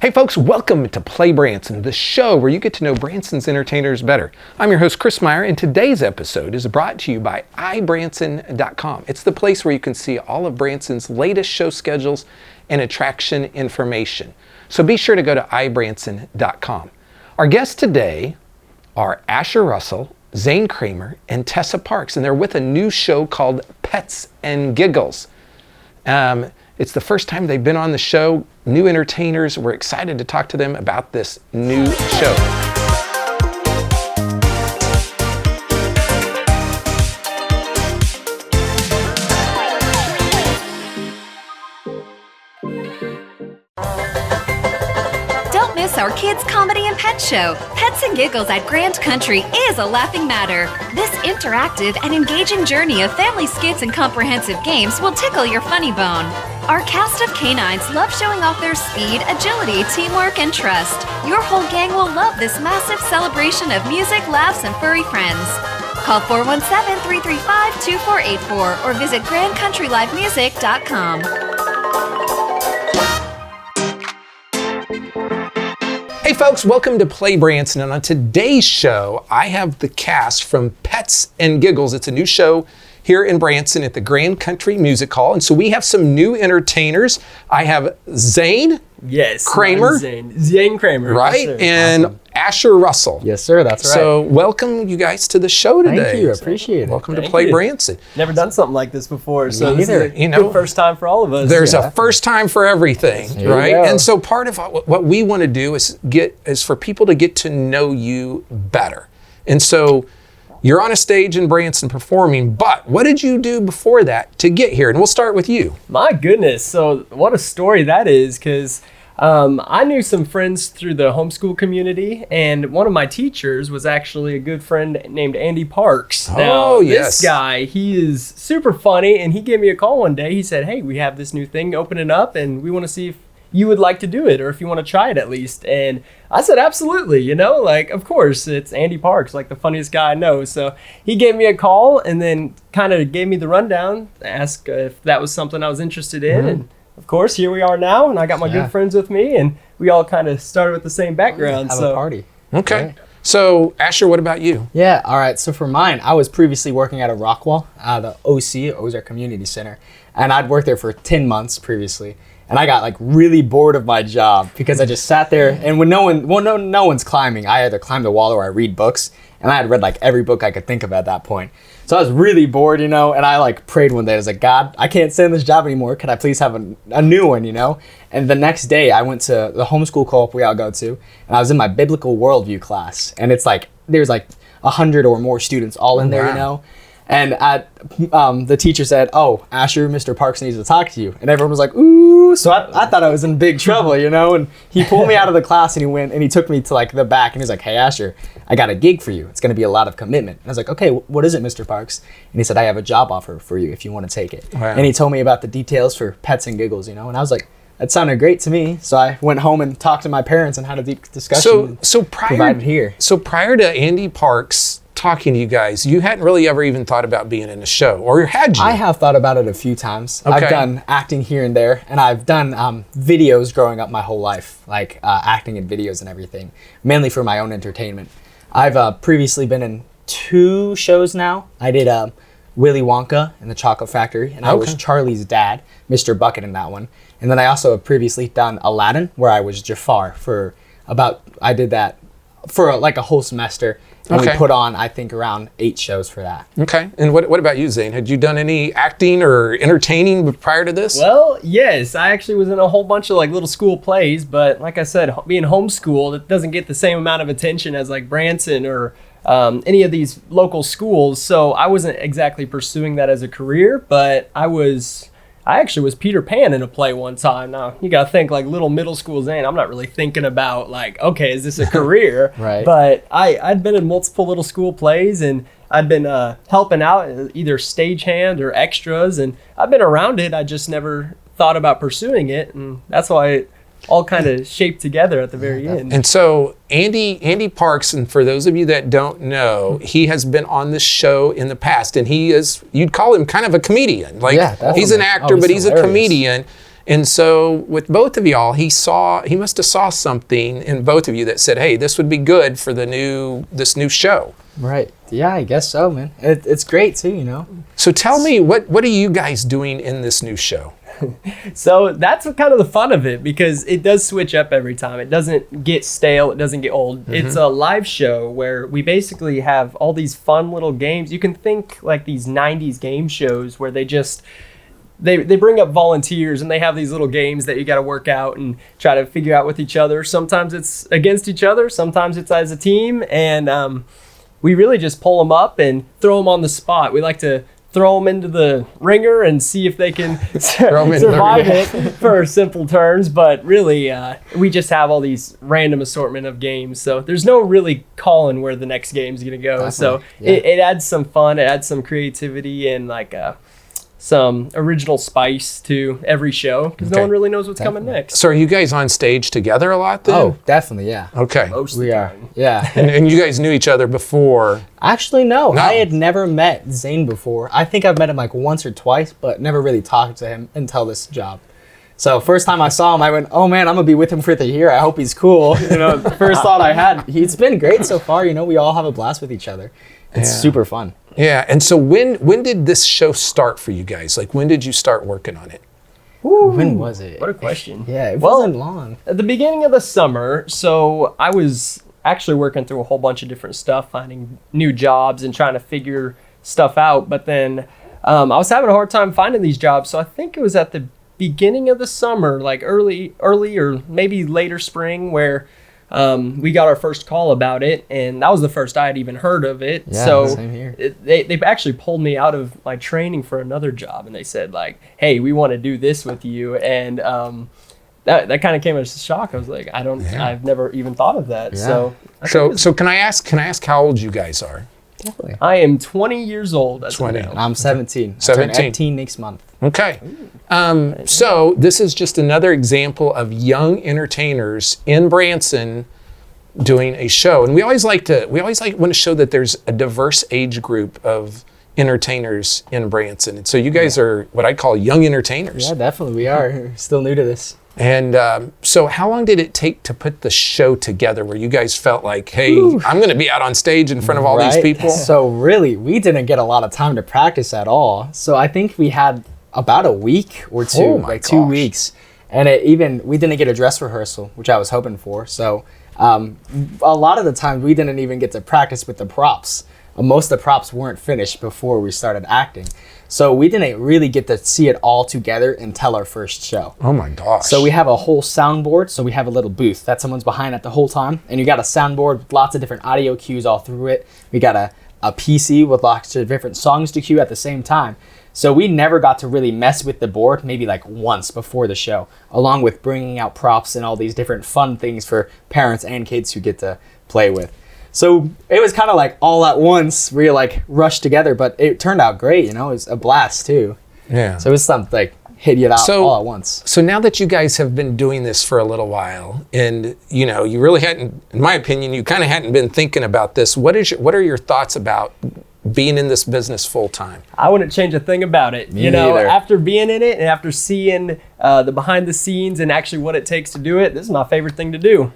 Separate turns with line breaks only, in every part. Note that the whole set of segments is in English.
Hey folks, welcome to PlayBranson, the show where you get to know Branson's entertainers better. I'm your host, Chris Meyer, and today's episode is brought to you by iBranson.com. It's the place where you can see all of Branson's latest show schedules and attraction information. So be sure to go to iBranson.com. Our guests today are Asher Russel, Zane Kramer, and Tessa Parks, and they're with a new show called Pets and Giggles. It's the first time they've been on the show. New entertainers. We're excited to talk to them about this new show.
Don't miss our kids' comedy and pet show. Pets and Giggles at Grand Country is a laughing matter. This interactive and engaging journey of family skits and comprehensive games will tickle your funny bone. Our cast of canines love showing off their speed, agility, teamwork, and trust. Your whole gang will love this massive celebration of music, laughs, and furry friends. Call 417-335-2484 or visit GrandCountryLiveMusic.com.
Hey folks, welcome to PlayBranson, and on today's show, I have the cast from Pets and Giggles. It's a new show here in Branson at the Grand Country Music Hall, and so we have some new entertainers. I have Zane Kramer.
Zane Kramer.
Right,
yes,
and awesome. Asher Russel.
Yes, sir, that's right.
So welcome you guys to the show today.
Thank you, I appreciate it.
Welcome to PlayBranson.
Never done something like this before, so
Me
this
either.
is a good first time for all of us.
There's a first time for everything, right? And so part of what we want to do is for people to get to know you better. And so you're on a stage in Branson performing, but what did you do before that to get here? And we'll start with you.
My goodness, so what a story that is, because I knew some friends through the homeschool community, and one of my teachers was actually a good friend named Andy Parks. This guy, he is super funny, and he gave me a call one day. He said, hey, we have this new thing opening up, and we want to see if you would like to do it, or if you want to try it at least. And I said, absolutely, of course, it's Andy Parks, like the funniest guy I know. So he gave me a call and then kind of gave me the rundown, asked if that was something I was interested in. Mm-hmm. And of course, here we are now, and I got my good friends with me, and we all kind of started with the same background.
Have a party.
Okay.
Right.
So, Asher, what about you?
Yeah, all right. So for mine, I was previously working at a Rockwall, the OC, Ozark Community Center, and I'd worked there for 10 months previously. And I got really bored of my job because I just sat there, and when no one's climbing, I either climb the wall or I read books, and I had read every book I could think of at that point. So I was really bored, and I prayed one day. I was like, God, I can't stand this job anymore. Could I please have a new one, And the next day I went to the homeschool co-op we all go to, and I was in my biblical worldview class, and it's there's 100 or more students all in there, And the teacher said, oh, Asher, Mr. Parks needs to talk to you. And everyone was like, ooh. So I thought I was in big trouble, And he pulled me out of the class, and he took me to the back, and he was like, hey, Asher, I got a gig for you. It's going to be a lot of commitment. And I was like, okay, what is it, Mr. Parks? And he said, I have a job offer for you if you want to take it. Wow. And he told me about the details for Pets and Giggles, And I was like, that sounded great to me. So I went home and talked to my parents and had a deep discussion. So
prior to Andy Parks talking to you guys, you hadn't really ever even thought about being in a show, or had you?
I have thought about it a few times.
Okay.
I've done acting here and there, and I've done videos growing up my whole life, acting in videos and everything, mainly for my own entertainment. I've previously been in 2 shows now. I did Willy Wonka and the Chocolate Factory, and I was Charlie's dad, Mr. Bucket, in that one. And then I also have previously done Aladdin, where I was Jafar I did that for a whole semester. And we put on, I think, around 8 shows for that. Okay.
And what about you, Zane? Had you done any acting or entertaining prior to this?
Well, yes. I actually was in a whole bunch of little school plays, but like I said, being homeschooled, it doesn't get the same amount of attention as Branson or any of these local schools. So I wasn't exactly pursuing that as a career, but I actually was Peter Pan in a play one time. Now, you got to think little middle school Zane. I'm not really thinking about okay, is this a career?
Right.
But I'd been in multiple little school plays, and I'd been helping out either stagehand or extras, and I've been around it. I just never thought about pursuing it, and that's why it all kind of shaped together at the very end.
And so Andy Parks, and for those of you that don't know, he has been on this show in the past, and he is, you'd call him kind of a comedian. He's an actor, but he's hilarious. A comedian. And so with both of y'all, he must have saw something in both of you that said, hey, this would be good for this new show.
Right. Yeah, I guess so, man. It's great too, you know.
So tell me, what are you guys doing in this new show?
So that's kind of the fun of it, because it does switch up every time. It doesn't get stale. It doesn't get old. It's a live show where we basically have all these fun little games. You can think like these 90s game shows where they bring up volunteers and they have these little games that you got to work out and try to figure out with each other. Sometimes it's against each other. Sometimes it's as a team. And we really just pull them up and throw them on the spot. We like to throw them into the ringer and see if they can survive it for simple terms. But really, we just have all these random assortment of games. So there's no really calling where the next game's going to go. Definitely. So yeah. It adds some fun. It adds some creativity and like some original spice to every show, because no one really knows what's coming next.
So are you guys on stage together a lot then?
Oh, definitely, yeah.
Okay.
We are, yeah.
And you guys knew each other before?
Actually, no. I had never met Zane before. I think I've met him like once or twice, but never really talked to him until this job. So first time I saw him, I went, oh man, I'm gonna be with him for the year. I hope he's cool. You know, the first thought I had. He's been great so far. You know, we all have a blast with each other. It's super fun.
Yeah, and so when did this show start for you guys? Like, when did you start working on it?
Ooh, when was it?
What a question.
Yeah, it wasn't long.
At the beginning of the summer, so I was actually working through a whole bunch of different stuff, finding new jobs and trying to figure stuff out. But then I was having a hard time finding these jobs, so I think it was at the beginning of the summer, like early or maybe later spring, where we got our first call about it, and that was the first I had even heard of it.
Yeah,
so
same here.
They actually pulled me out of my training for another job, and they said like, "Hey, we want to do this with you." And that kind of came as a shock. I was like, I've never even thought of that.
Yeah.
So can I ask how old you guys are?
Definitely.
I am 20 years old.
20.
I'm 17.
17.
I turn 18 next month.
Okay. So this is just another example of young entertainers in Branson doing a show, and we always want to show that there's a diverse age group of entertainers in Branson, and so you guys are what I call young entertainers.
Yeah, definitely, we are still new to this.
And so how long did it take to put the show together where you guys felt like, hey, I'm going to be out on stage in front of all these people?
So really, we didn't get a lot of time to practice at all. So I think we had about a week or two, like 2 weeks. And we didn't get a dress rehearsal, which I was hoping for. So a lot of the time we didn't even get to practice with the props. Most of the props weren't finished before we started acting. So we didn't really get to see it all together until our first show.
Oh my gosh.
So we have a whole soundboard. So we have a little booth that someone's behind at the whole time. And you got a soundboard with lots of different audio cues all through it. We got a PC with lots of different songs to cue at the same time. So we never got to really mess with the board, maybe like once before the show, along with bringing out props and all these different fun things for parents and kids who get to play with. So it was kind of like all at once, we like rushed together, but it turned out great, you know, it was a blast too.
Yeah.
So it was something like hit it out all at once.
So now that you guys have been doing this for a little while, and you know, you really hadn't, in my opinion, you kind of hadn't been thinking about this. What are your thoughts about being in this business full time?
I wouldn't change a thing about it.
Me neither.
After being in it and after seeing the behind the scenes and actually what it takes to do it, this is my favorite thing to do.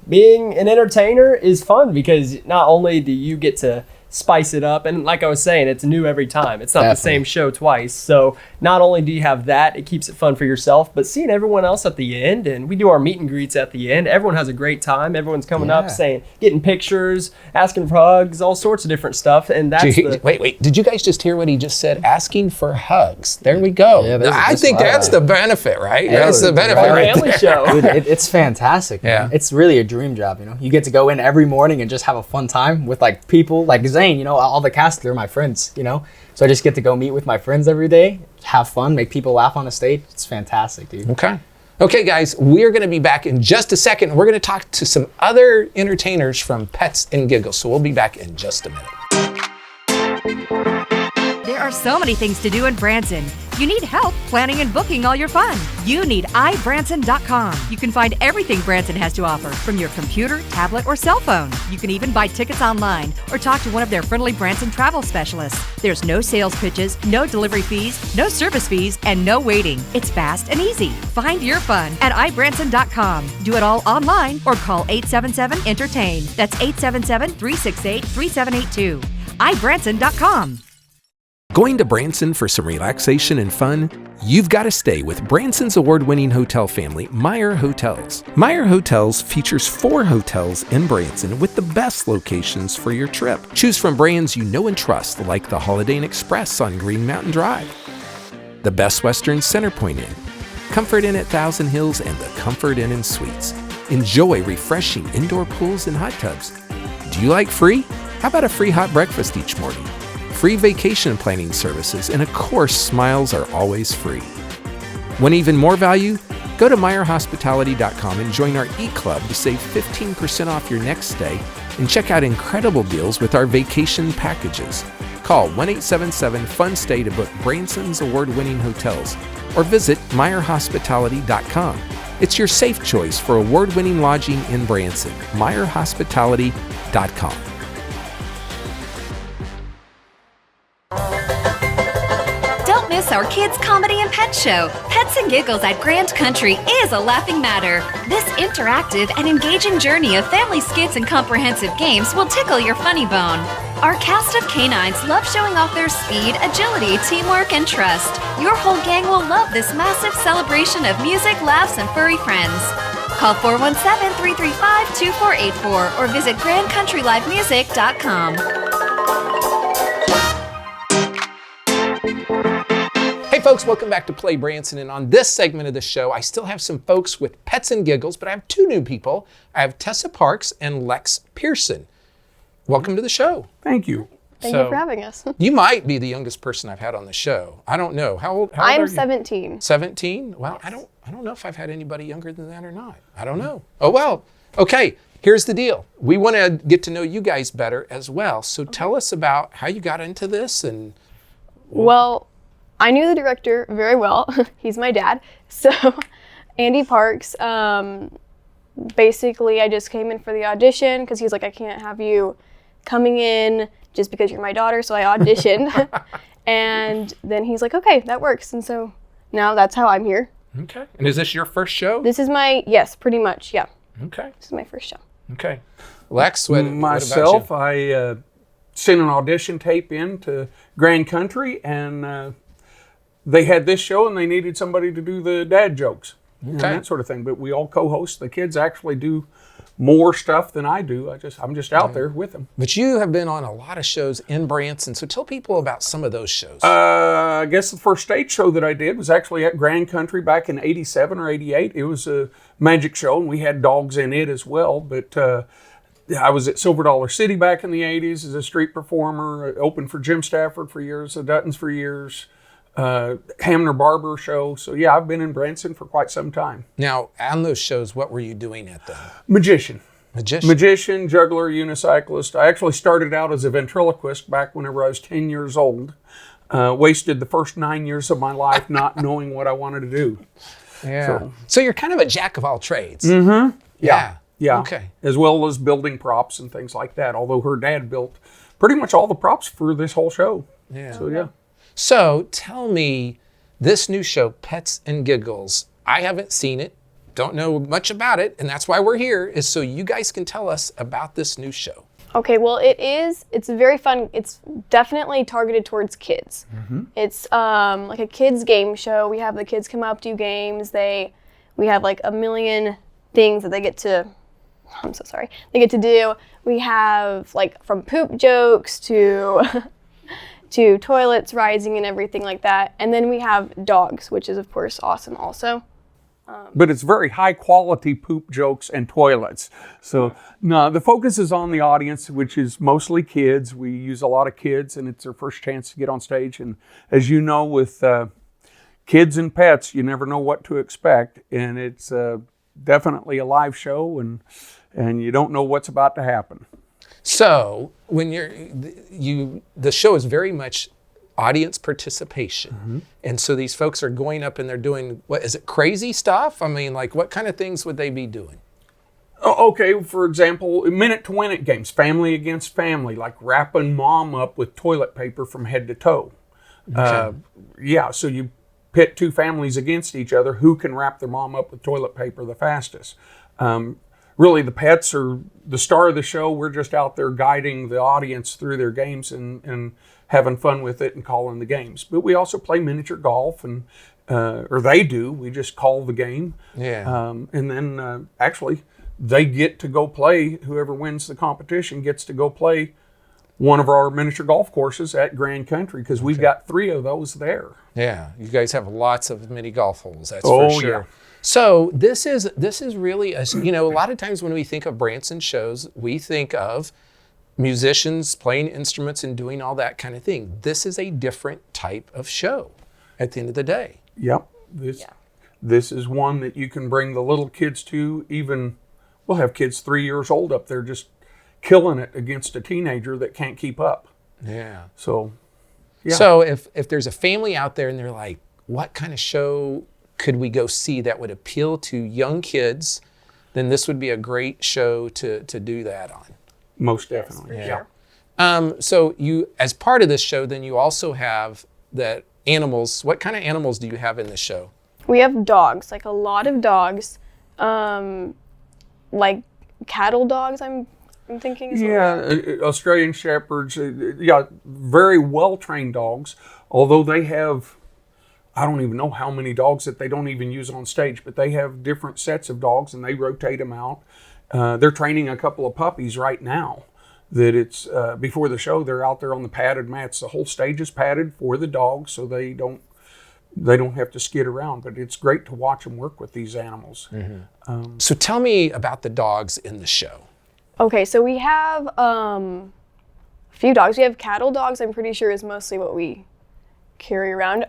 Being an entertainer is fun because not only do you get to spice it up, and like I was saying, it's new every time. It's not the same show twice. So not only do you have that, it keeps it fun for yourself, but seeing everyone else at the end, and we do our meet and greets at the end. Everyone has a great time. Everyone's coming up saying, getting pictures, asking for hugs, all sorts of different stuff. And that's
wait, did you guys just hear what he just said? Asking for hugs. There we go.
Yeah,
I think that's the benefit, right?
Yeah,
that's the benefit right
family
there.
show.
Dude, it's fantastic. Man. It's really a dream job, you know. You get to go in every morning and just have a fun time with like people like Zane, you know, all the cast, they're my friends, you know. So I just get to go meet with my friends every day, have fun, make people laugh on the stage. It's fantastic, dude.
Okay, guys, we're going to be back in just a second. We're going to talk to some other entertainers from Pets and Giggles. So we'll be back in just a minute.
There
are so many things to do in Branson. You need help planning and booking all your fun. You need iBranson.com. You can find everything Branson has to offer from your computer, tablet, or cell phone. You can even buy tickets online or talk to one of their friendly Branson travel specialists. There's no sales pitches, no delivery fees, no service fees, and no waiting. It's fast and easy. Find your fun at iBranson.com. Do it all online or call 877-ENTERTAIN. That's 877-368-3782. iBranson.com.
Going to Branson for some relaxation and fun? You've got to stay with Branson's award-winning hotel family, Meyer Hotels. Meyer Hotels features 4 hotels in Branson with the best locations for your trip. Choose from brands you know and trust, like the Holiday Inn Express on Green Mountain Drive, the Best Western Centerpoint Inn, Comfort Inn at Thousand Hills, and the Comfort Inn and Suites. Enjoy refreshing indoor pools and hot tubs. Do you like free? How about a free hot breakfast each morning? Free vacation planning services, and of course, smiles are always free. Want even more value? Go to MeyerHospitality.com and join our e-club to save 15% off your next stay and check out incredible deals with our vacation packages. Call 1-877-FUN-STAY to book Branson's award-winning hotels or visit MeyerHospitality.com. It's your safe choice for award-winning lodging in Branson. MeyerHospitality.com.
Don't miss our kids' comedy and pet show. Pets and Giggles at Grand Country is a laughing matter. This interactive and engaging journey of family skits and comprehensive games will tickle your funny bone. Our cast of canines love showing off their speed, agility, teamwork, and trust. Your whole gang will love this massive celebration of music, laughs, and furry friends. Call 417-335-2484 or visit GrandCountryLiveMusic.com.
Hey folks, welcome back to PlayBranson, and on this segment of the show, I still have some folks with Pets and Giggles, but I have 2 new people. I have Tessa Parks and Lex Pearson. Welcome to the show.
Thank you.
Thank you for having us.
You might be the youngest person I've had on the show. I don't know. How old are you?
I'm 17.
17? Well, I don't know if I've had anybody younger than that or not. I don't know. Oh well. Okay, here's the deal. We want to get to know you guys better as well. So tell us about how you got into this and
Well, I knew the director very well. He's my dad. So Andy Parks, basically I just came in for the audition because he's like, I can't have you coming in just because you're my daughter. So I auditioned and then he's like, okay, that works. And so now that's how I'm here.
Okay. And is this your first show?
This is yes, pretty much. Yeah.
Okay.
This is my first show.
Okay. Lex, what
Myself,
about you?
I sent an audition tape in to Grand Country, and they had this show, and they needed somebody to do the dad jokes and that sort of thing. But we all co-host. The kids actually do more stuff than I do. I'm just out there with them.
But you have been on a lot of shows in Branson, so tell people about some of those shows.
I guess the first stage show that I did was actually at Grand Country back in '87 or '88. It was a magic show, and we had dogs in it as well. But I was at Silver Dollar City back in the '80s as a street performer. I opened for Jim Stafford for years, the Duttons for years. Hamner Barber show. So yeah, I've been in Branson for quite some time.
Now, on those shows, what were you doing at them?
Magician, juggler, unicyclist. I actually started out as a ventriloquist back whenever I was 10 years old. Wasted the first 9 years of my life not knowing what I wanted to do.
Yeah. So you're kind of a jack of all trades.
Mm-hmm. Yeah.
Okay.
As well as building props and things like that. Although her dad built pretty much all the props for this whole show.
Yeah.
So yeah.
So tell me, this new show, Pets and Giggles, I haven't seen it, don't know much about it, and that's why we're here, is so you guys can tell us about this new show.
Okay, well it's very fun. It's definitely targeted towards kids. Mm-hmm. It's like a kids game show. We have the kids come up, do games. We have like a million things that they get to, I'm so sorry, they get to do. We have like from poop jokes to to toilets rising and everything like that. And then we have dogs, which is of course awesome also.
But it's very high quality poop jokes and toilets. So no, the focus is on the audience, which is mostly kids. We use a lot of kids, and it's their first chance to get on stage. And as you know, with kids and pets, you never know what to expect. And it's definitely a live show, and you don't know what's about to happen.
So when the show is very much audience participation. And so these folks are going up and they're doing, what is it, crazy stuff? I mean, like what kind of things would they be doing?
Okay, for example, minute to win it games, family against family, like wrapping mom up with toilet paper from head to toe. Yeah, so you pit two families against each other. Who can wrap their mom up with toilet paper the fastest? Really, the pets are the star of the show. We're just out there guiding the audience through their games and having fun with it and calling the games. But we also play miniature golf, and or they do. We just call the game.
Yeah.
And then actually, they get to go play. Whoever wins the competition gets to go play one of our miniature golf courses at Grand Country, because we've got 3 of those there.
Yeah, you guys have lots of mini golf holes. That's
Oh,
for sure.
yeah.
So this is really a lot of times when we think of Branson shows, we think of musicians playing instruments and doing all that kind of thing. This is a different type of show at the end of the day.
Yep. This is one that you can bring the little kids to. Even we'll have kids 3 years old up there just killing it against a teenager that can't keep up.
Yeah.
So, yeah.
So if there's a family out there and they're like, what kind of show could we go see that would appeal to young kids, then this would be a great show to do that on.
Most definitely.
Yeah. So you, as part of this show, then you also have that animals. What kind of animals do you have in this show?
We have dogs, like a lot of dogs, like cattle dogs. I'm thinking. Is
Australian Shepherds. Very well trained dogs. Although they have, I don't even know how many dogs that they don't even use on stage, but they have different sets of dogs and they rotate them out. They're training a couple of puppies right now. That it's before the show, they're out there on the padded mats. The whole stage is padded for the dogs, so they don't have to skid around. But it's great to watch them work with these animals.
So tell me about the dogs in the show.
Okay, so we have a few dogs. We have cattle dogs. I'm pretty sure is mostly what we carry around.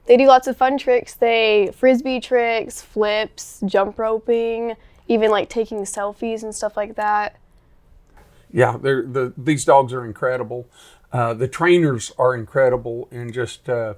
They do lots of fun tricks. They frisbee tricks, flips, jump roping, even like taking selfies and stuff like that.
Yeah, these dogs are incredible. The trainers are incredible, and just the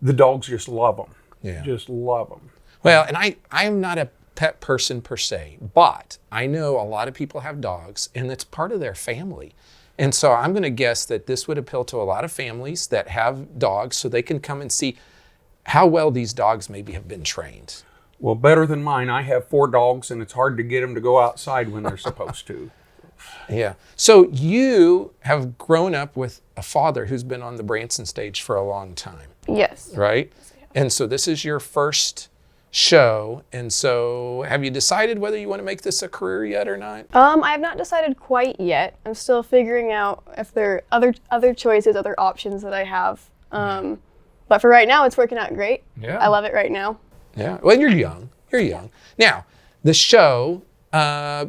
dogs just love them.
Yeah.
Just love them.
Well, and I'm not a pet person per se, but I know a lot of people have dogs, and it's part of their family. And so I'm going to guess that this would appeal to a lot of families that have dogs, so they can come and see how well these dogs maybe have been trained.
Well, better than mine. I have 4 dogs, and it's hard to get them to go outside when they're supposed to.
Yeah. So you have grown up with a father who's been on the Branson stage for a long time.
Yes.
Right? And so this is your first show. And so have you decided whether you want to make this a career yet or not?
I have not decided quite yet. I'm still figuring out if there are other choices, other options that I have. But for right now, it's working out great.
Yeah.
I love it right now.
Yeah. Well, you're young. You're young. Now, the show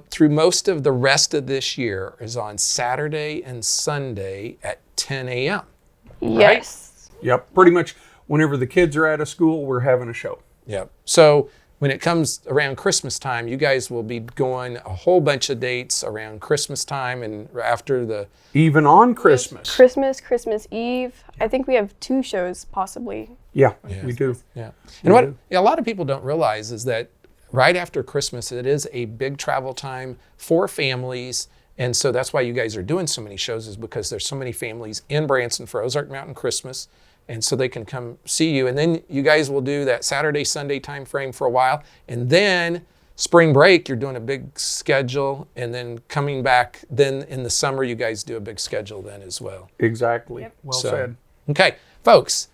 through most of the rest of this year is on Saturday and Sunday at 10 a.m.
Yes.
Yep, pretty much whenever the kids are out of school, we're having a show.
Yep. So when it comes around Christmas time, you guys will be going a whole bunch of dates around Christmas time and after the...
Even on Christmas.
Christmas Eve. I think we have 2 shows possibly.
Yeah, we do.
Yeah. And what a lot of people don't realize is that right after Christmas, it is a big travel time for families. And so that's why you guys are doing so many shows, is because there's so many families in Branson for Ozark Mountain Christmas. And so they can come see you. And then you guys will do that Saturday, Sunday time frame for a while. And then spring break, you're doing a big schedule. And then coming back, then in the summer, you guys do a big schedule then as well.
Exactly. Yep. Well said.
Okay, folks.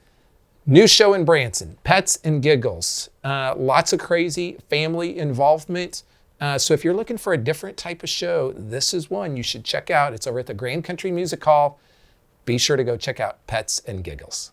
New show in Branson, Pets and Giggles. Lots of crazy family involvement. So if you're looking for a different type of show, this is one you should check out. It's over at the Grand Country Music Hall. Be sure to go check out Pets and Giggles.